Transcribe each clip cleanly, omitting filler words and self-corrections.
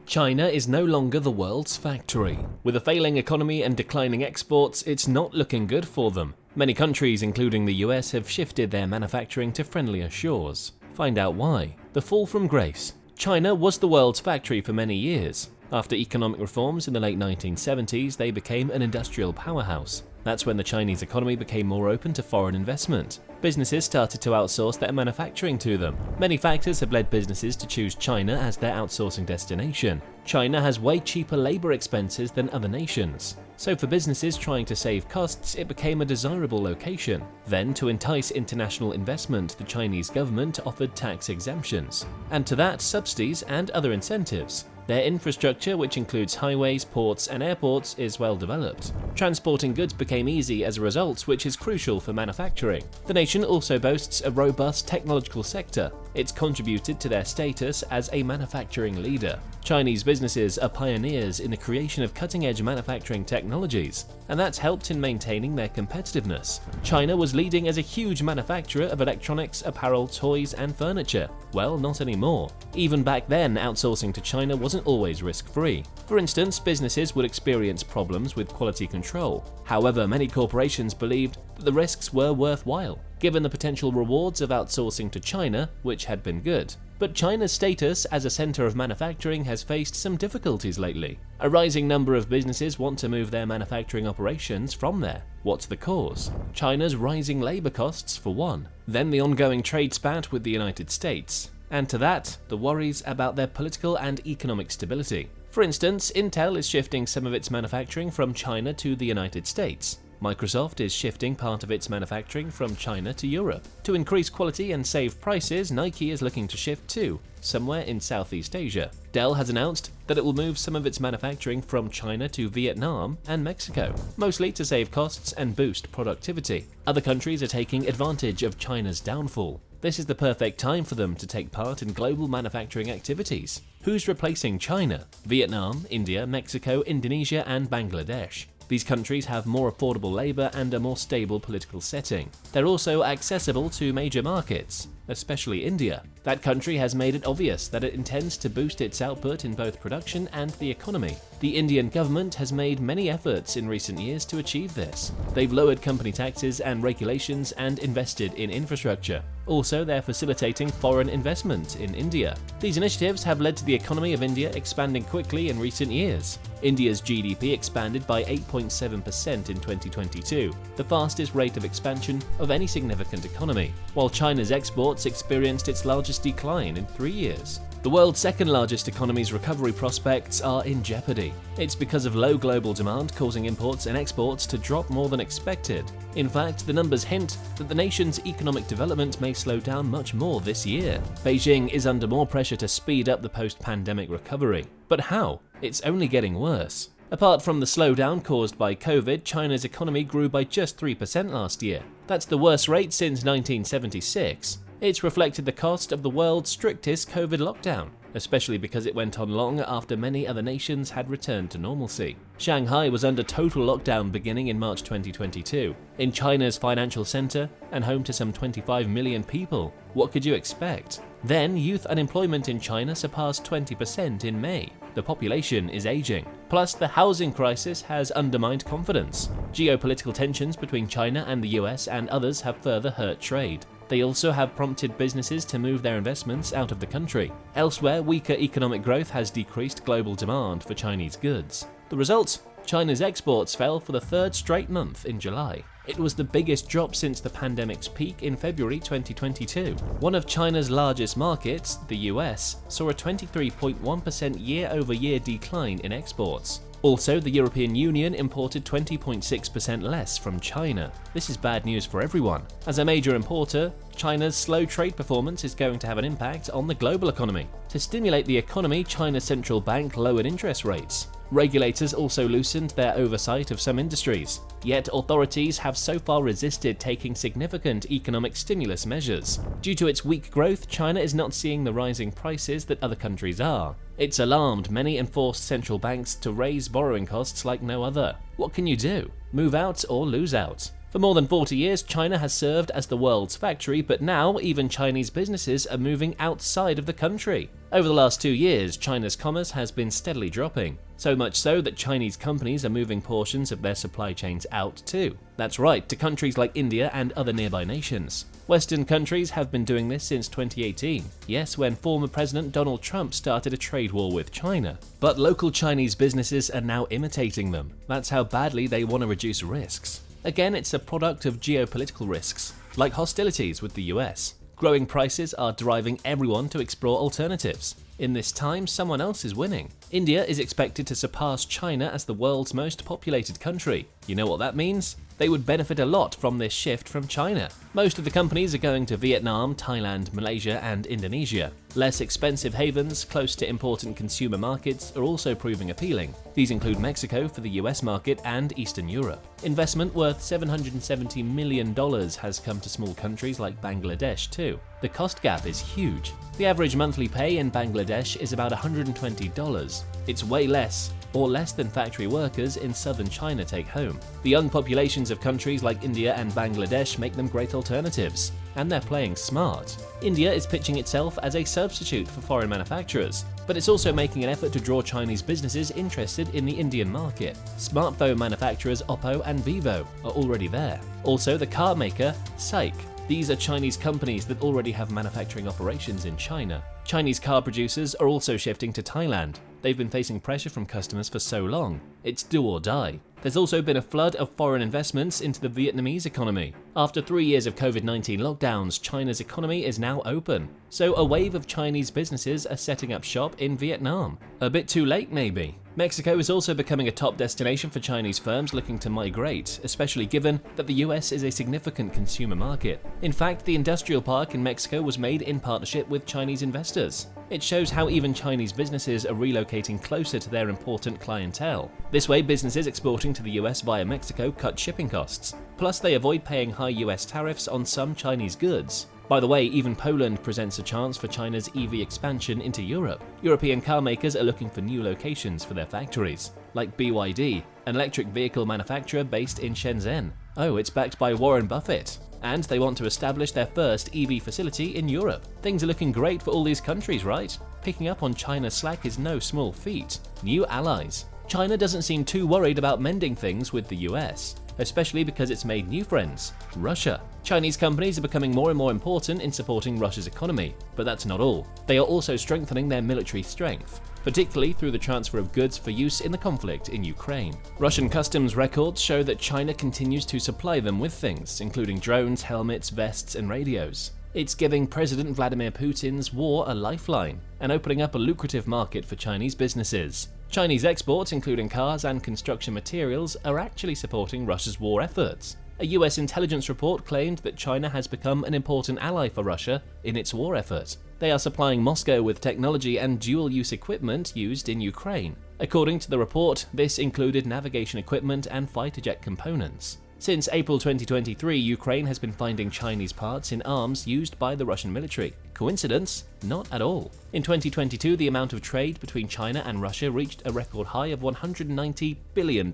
China is no longer the world's factory. With a failing economy and declining exports, it's not looking good for them. Many countries, including the US, have shifted their manufacturing to friendlier shores. Find out why. The fall from grace. China was the world's factory for many years. After economic reforms in the late 1970s, they became an industrial powerhouse. That's when the Chinese economy became more open to foreign investment. Businesses started to outsource their manufacturing to them. Many factors have led businesses to choose China as their outsourcing destination. China has way cheaper labor expenses than other nations. So for businesses trying to save costs, it became a desirable location. Then, to entice international investment, the Chinese government offered tax exemptions. And to that, subsidies and other incentives. Their infrastructure, which includes highways, ports, and airports, is well developed. Transporting goods became easy as a result, which is crucial for manufacturing. The nation also boasts a robust technological sector. It's contributed to their status as a manufacturing leader. Chinese businesses are pioneers in the creation of cutting-edge manufacturing technologies, and that's helped in maintaining their competitiveness. China was leading as a huge manufacturer of electronics, apparel, toys, and furniture. Well, not anymore. Even back then, outsourcing to China wasn't always risk-free. For instance, businesses would experience problems with quality control. However, many corporations believed that the risks were worthwhile, given the potential rewards of outsourcing to China, which had been good. But China's status as a center of manufacturing has faced some difficulties lately. A rising number of businesses want to move their manufacturing operations from there. What's the cause? China's rising labor costs, for one. Then the ongoing trade spat with the United States. And to that, the worries about their political and economic stability. For instance, Intel is shifting some of its manufacturing from China to the United States. Microsoft is shifting part of its manufacturing from China to Europe. To increase quality and save prices, Nike is looking to shift too, somewhere in Southeast Asia. Dell has announced that it will move some of its manufacturing from China to Vietnam and Mexico, mostly to save costs and boost productivity. Other countries are taking advantage of China's downfall. This is the perfect time for them to take part in global manufacturing activities. Who's replacing China? Vietnam, India, Mexico, Indonesia, and Bangladesh. These countries have more affordable labor and a more stable political setting. They're also accessible to major markets, especially India. That country has made it obvious that it intends to boost its output in both production and the economy. The Indian government has made many efforts in recent years to achieve this. They've lowered company taxes and regulations and invested in infrastructure. Also, they're facilitating foreign investment in India. These initiatives have led to the economy of India expanding quickly in recent years. India's GDP expanded by 8.7% in 2022, the fastest rate of expansion of any significant economy, while China's exports experienced its largest decline in 3 years. The world's second largest economy's recovery prospects are in jeopardy. It's because of low global demand causing imports and exports to drop more than expected. In fact, the numbers hint that the nation's economic development may slow down much more this year. Beijing is under more pressure to speed up the post-pandemic recovery. But how? It's only getting worse. Apart from the slowdown caused by COVID, China's economy grew by just 3% last year. That's the worst rate since 1976. It's reflected the cost of the world's strictest COVID lockdown, especially because it went on long after many other nations had returned to normalcy. Shanghai was under total lockdown beginning in March 2022. In China's financial center and home to some 25 million people, what could you expect? Then, youth unemployment in China surpassed 20% in May. The population is aging. Plus, the housing crisis has undermined confidence. Geopolitical tensions between China and the US and others have further hurt trade. They also have prompted businesses to move their investments out of the country. Elsewhere, weaker economic growth has decreased global demand for Chinese goods. The result? China's exports fell for the third straight month in July. It was the biggest drop since the pandemic's peak in February 2022. One of China's largest markets, the US, saw a 23.1% year-over-year decline in exports. Also, the European Union imported 20.6% less from China. This is bad news for everyone. As a major importer, China's slow trade performance is going to have an impact on the global economy. To stimulate the economy, China's central bank lowered interest rates. Regulators also loosened their oversight of some industries. Yet authorities have so far resisted taking significant economic stimulus measures. Due to its weak growth, China is not seeing the rising prices that other countries are. It's alarmed many and forced central banks to raise borrowing costs like no other. What can you do? Move out or lose out? For more than 40 years, China has served as the world's factory, but now even Chinese businesses are moving outside of the country. Over the last 2 years, China's commerce has been steadily dropping, so much so that Chinese companies are moving portions of their supply chains out too. That's right, to countries like India and other nearby nations. Western countries have been doing this since 2018, yes, when former President Donald Trump started a trade war with China. But local Chinese businesses are now imitating them. That's how badly they want to reduce risks. Again, it's a product of geopolitical risks, like hostilities with the US. Growing prices are driving everyone to explore alternatives. In this time, someone else is winning. India is expected to surpass China as the world's most populated country. You know what that means? They would benefit a lot from this shift from China. Most of the companies are going to Vietnam, Thailand, Malaysia, and Indonesia. Less expensive havens close to important consumer markets are also proving appealing. These include Mexico for the US market and Eastern Europe. Investment worth $770 million has come to small countries like Bangladesh too. The cost gap is huge. The average monthly pay in Bangladesh is about $120. It's way less, or less than factory workers in southern China take home. The young populations of countries like India and Bangladesh make them great alternatives, and they're playing smart. India is pitching itself as a substitute for foreign manufacturers, but it's also making an effort to draw Chinese businesses interested in the Indian market. Smartphone manufacturers Oppo and Vivo are already there. Also, the car maker SAIC. These are Chinese companies that already have manufacturing operations in China. Chinese car producers are also shifting to Thailand. They've been facing pressure from customers for so long. It's do or die. There's also been a flood of foreign investments into the Vietnamese economy. After 3 years of COVID-19 lockdowns, China's economy is now open. So a wave of Chinese businesses are setting up shop in Vietnam. A bit too late, maybe. Mexico is also becoming a top destination for Chinese firms looking to migrate, especially given that the US is a significant consumer market. In fact, the industrial park in Mexico was made in partnership with Chinese investors. It shows how even Chinese businesses are relocating closer to their important clientele. This way, businesses exporting to the US via Mexico cut shipping costs. Plus, they avoid paying high US tariffs on some Chinese goods. By the way, even Poland presents a chance for China's EV expansion into Europe. European car makers are looking for new locations for their factories, like BYD, an electric vehicle manufacturer based in Shenzhen. Oh, it's backed by Warren Buffett. And they want to establish their first EV facility in Europe. Things are looking great for all these countries, right? Picking up on China's slack is no small feat. New allies. China doesn't seem too worried about mending things with the US, especially because it's made new friends, Russia. Chinese companies are becoming more and more important in supporting Russia's economy, but that's not all. They are also strengthening their military strength, particularly through the transfer of goods for use in the conflict in Ukraine. Russian customs records show that China continues to supply them with things, including drones, helmets, vests, and radios. It's giving President Vladimir Putin's war a lifeline and opening up a lucrative market for Chinese businesses. Chinese exports, including cars and construction materials, are actually supporting Russia's war efforts. A US intelligence report claimed that China has become an important ally for Russia in its war effort. They are supplying Moscow with technology and dual-use equipment used in Ukraine. According to the report, this included navigation equipment and fighter jet components. Since April 2023, Ukraine has been finding Chinese parts in arms used by the Russian military. Coincidence? Not at all. In 2022, the amount of trade between China and Russia reached a record high of $190 billion.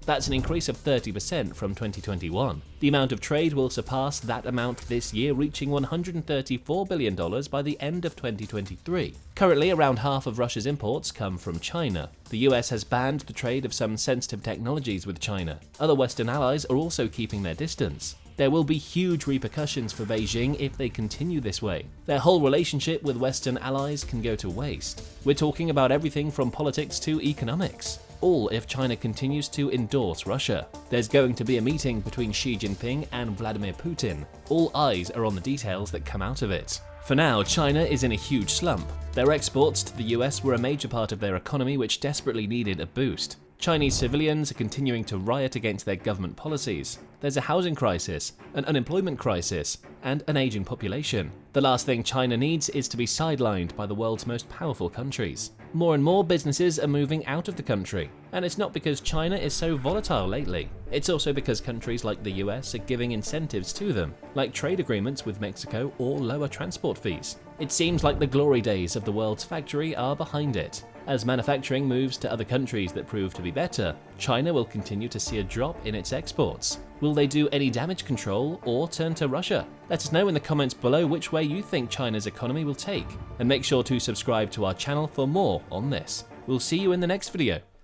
That's an increase of 30% from 2021. The amount of trade will surpass that amount this year, reaching $134 billion by the end of 2023. Currently, around half of Russia's imports come from China. The US has banned the trade of some sensitive technologies with China. Other Western allies are also keeping their distance. There will be huge repercussions for Beijing if they continue this way. Their whole relationship with Western allies can go to waste. We're talking about everything from politics to economics. All if China continues to endorse Russia. There's going to be a meeting between Xi Jinping and Vladimir Putin. All eyes are on the details that come out of it. For now, China is in a huge slump. Their exports to the US were a major part of their economy which desperately needed a boost. Chinese civilians are continuing to riot against their government policies. There's a housing crisis, an unemployment crisis, and an aging population. The last thing China needs is to be sidelined by the world's most powerful countries. More and more businesses are moving out of the country, and it's not because China is so volatile lately. It's also because countries like the US are giving incentives to them, like trade agreements with Mexico or lower transport fees. It seems like the glory days of the world's factory are behind it. As manufacturing moves to other countries that prove to be better, China will continue to see a drop in its exports. Will they do any damage control or turn to Russia? Let us know in the comments below which way you think China's economy will take, and make sure to subscribe to our channel for more on this. We'll see you in the next video.